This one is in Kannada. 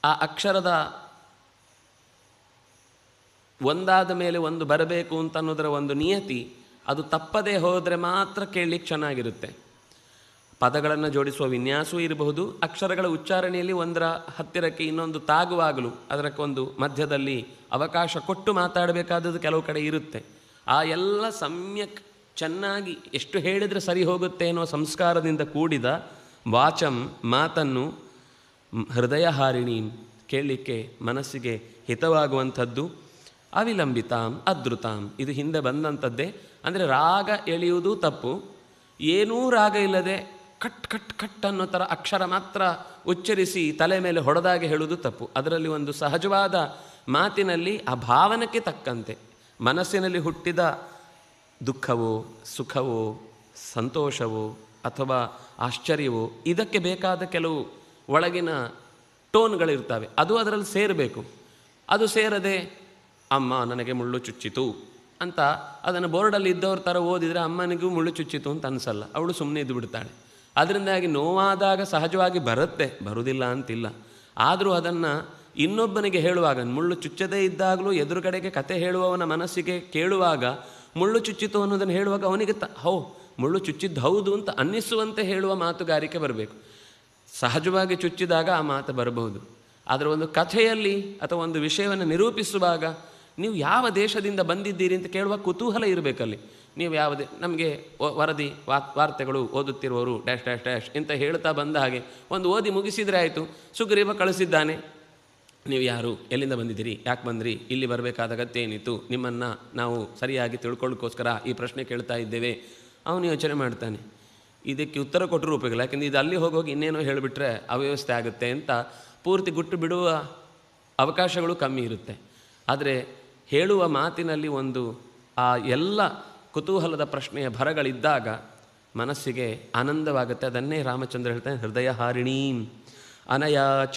ಆ ಅಕ್ಷರದ ಒಂದಾದ ಮೇಲೆ ಒಂದು ಬರಬೇಕು ಅಂತ ಅನ್ನೋದರ ಒಂದು ನಿಯತಿ, ಅದು ತಪ್ಪದೇ ಹೋದರೆ ಮಾತ್ರ ಕೇಳಲಿಕ್ಕೆ ಚೆನ್ನಾಗಿರುತ್ತೆ. ಪದಗಳನ್ನು ಜೋಡಿಸುವ ವಿನ್ಯಾಸವೂ ಇರಬಹುದು, ಅಕ್ಷರಗಳ ಉಚ್ಚಾರಣೆಯಲ್ಲಿ ಒಂದರ ಹತ್ತಿರಕ್ಕೆ ಇನ್ನೊಂದು ತಾಗುವಾಗಲೂ ಅದಕ್ಕೊಂದು ಮಧ್ಯದಲ್ಲಿ ಅವಕಾಶ ಕೊಟ್ಟು ಮಾತಾಡಬೇಕಾದದ್ದು ಕೆಲವು ಕಡೆ ಇರುತ್ತೆ. ಆ ಎಲ್ಲ ಸಮ್ಯಕ್ ಚೆನ್ನಾಗಿ ಎಷ್ಟು ಹೇಳಿದರೆ ಸರಿ ಹೋಗುತ್ತೆ ಅನ್ನೋ ಸಂಸ್ಕಾರದಿಂದ ಕೂಡಿದ ವಾಚಂ ಮಾತನ್ನು ಹೃದಯಹಾರಿಣಿ ಕೇಳಲಿಕ್ಕೆ ಮನಸ್ಸಿಗೆ ಹಿತವಾಗುವಂಥದ್ದು. ಅವಿಲಂಬಿತಾಂ ಅದೃತಾಂ, ಇದು ಹಿಂದೆ ಬಂದಂಥದ್ದೇ. ಅಂದರೆ ರಾಗ ಎಳೆಯುವುದು ತಪ್ಪು, ಏನೂ ರಾಗ ಇಲ್ಲದೆ ಕಟ್ ಕಟ್ ಕಟ್ ಅನ್ನೋ ಥರ ಅಕ್ಷರ ಮಾತ್ರ ಉಚ್ಚರಿಸಿ ತಲೆ ಮೇಲೆ ಹೊಡೆದಾಗೆ ಹೇಳುವುದು ತಪ್ಪು. ಅದರಲ್ಲಿ ಒಂದು ಸಹಜವಾದ ಮಾತಿನಲ್ಲಿ ಆ ಭಾವನಕ್ಕೆ ತಕ್ಕಂತೆ ಮನಸ್ಸಿನಲ್ಲಿ ಹುಟ್ಟಿದ ದುಃಖವೋ ಸುಖವೋ ಸಂತೋಷವೋ ಅಥವಾ ಆಶ್ಚರ್ಯವೋ ಇದಕ್ಕೆ ಬೇಕಾದ ಕೆಲವು ಒಳಗಿನ ಟೋನ್ಗಳಿರ್ತವೆ, ಅದು ಅದರಲ್ಲಿ ಸೇರಬೇಕು. ಅದು ಸೇರದೆ ಅಮ್ಮ ನನಗೆ ಮುಳ್ಳು ಚುಚ್ಚಿತು ಅಂತ ಅದನ್ನು ಬೋರ್ಡಲ್ಲಿ ಇದ್ದವ್ರ ಥರ ಓದಿದರೆ ಅಮ್ಮನಿಗೂ ಮುಳ್ಳು ಚುಚ್ಚಿತು ಅಂತ ಅನಿಸಲ್ಲ, ಅವಳು ಸುಮ್ಮನೆ ಇದ್ದು ಬಿಡ್ತಾಳೆ. ಅದರಿಂದಾಗಿ ನೋವಾದಾಗ ಸಹಜವಾಗಿ ಬರುತ್ತೆ, ಬರುವುದಿಲ್ಲ ಅಂತಿಲ್ಲ. ಆದರೂ ಅದನ್ನು ಇನ್ನೊಬ್ಬನಿಗೆ ಹೇಳುವಾಗ, ಮುಳ್ಳು ಚುಚ್ಚದೇ ಇದ್ದಾಗಲೂ ಎದುರುಗಡೆಗೆ ಕತೆ ಹೇಳುವವನ ಮನಸ್ಸಿಗೆ ಕೇಳುವಾಗ ಮುಳ್ಳು ಚುಚ್ಚಿತು ಅನ್ನೋದನ್ನು ಹೇಳುವಾಗ ಅವನಿಗೆ ಮುಳ್ಳು ಚುಚ್ಚಿದ್ದು ಹೌದು ಅಂತ ಅನ್ನಿಸುವಂತೆ ಹೇಳುವ ಮಾತುಗಾರಿಕೆ ಬರಬೇಕು. ಸಹಜವಾಗಿ ಚುಚ್ಚಿದಾಗ ಆ ಮಾತು ಬರಬಹುದು. ಆದರೆ ಒಂದು ಕಥೆಯಲ್ಲಿ ಅಥವಾ ಒಂದು ವಿಷಯವನ್ನು ನಿರೂಪಿಸುವಾಗ ನೀವು ಯಾವ ದೇಶದಿಂದ ಬಂದಿದ್ದೀರಿ ಅಂತ ಕೇಳುವ ಕುತೂಹಲ ಇರಬೇಕಲ್ಲಿ. ನೀವು ಯಾವುದೇ ನಮಗೆ ವರದಿ ವಾರ್ತೆಗಳು ಓದುತ್ತಿರುವವರು ಡ್ಯಾಶ್ ಡ್ಯಾಶ್ ಡ್ಯಾಶ್ ಅಂತ ಹೇಳ್ತಾ ಬಂದ ಹಾಗೆ ಒಂದು ಓದಿ ಮುಗಿಸಿದರೆ ಆಯಿತು. ಸುಗ್ರೀವ ಕಳಿಸಿದ್ದಾನೆ, ನೀವು ಯಾರು, ಎಲ್ಲಿಂದ ಬಂದಿದ್ದೀರಿ, ಯಾಕೆ ಬಂದ್ರಿ, ಇಲ್ಲಿ ಬರಬೇಕಾದ ಅಗತ್ಯ ಏನಿತ್ತು, ನಿಮ್ಮನ್ನು ನಾವು ಸರಿಯಾಗಿ ತಿಳ್ಕೊಳ್ಳೋಕ್ಕೋಸ್ಕರ ಈ ಪ್ರಶ್ನೆ ಕೇಳ್ತಾ ಇದ್ದೇವೆ. ಅವನು ಯೋಚನೆ ಮಾಡ್ತಾನೆ, ಇದಕ್ಕೆ ಉತ್ತರ ಕೊಟ್ಟರು ಉಪಯೋಗ, ಯಾಕೆಂದರೆ ಇದು ಅಲ್ಲಿ ಹೋಗೋಗಿ ಇನ್ನೇನೋ ಹೇಳಿಬಿಟ್ರೆ ಅವ್ಯವಸ್ಥೆ ಆಗುತ್ತೆ ಅಂತ ಪೂರ್ತಿ ಗುಟ್ಟು ಬಿಡುವ ಅವಕಾಶಗಳು ಕಮ್ಮಿ ಇರುತ್ತೆ. ಆದರೆ ಹೇಳುವ ಮಾತಿನಲ್ಲಿ ಒಂದು ಆ ಎಲ್ಲ ಕುತೂಹಲದ ಪ್ರಶ್ನೆಯ ಭರಗಳಿದ್ದಾಗ ಮನಸ್ಸಿಗೆ ಆನಂದವಾಗುತ್ತೆ. ಅದನ್ನೇ ರಾಮಚಂದ್ರ ಹೇಳ್ತಾನೆ, ಹೃದಯ ಹಾರಿಣೀಂ ಅನಯಾಚ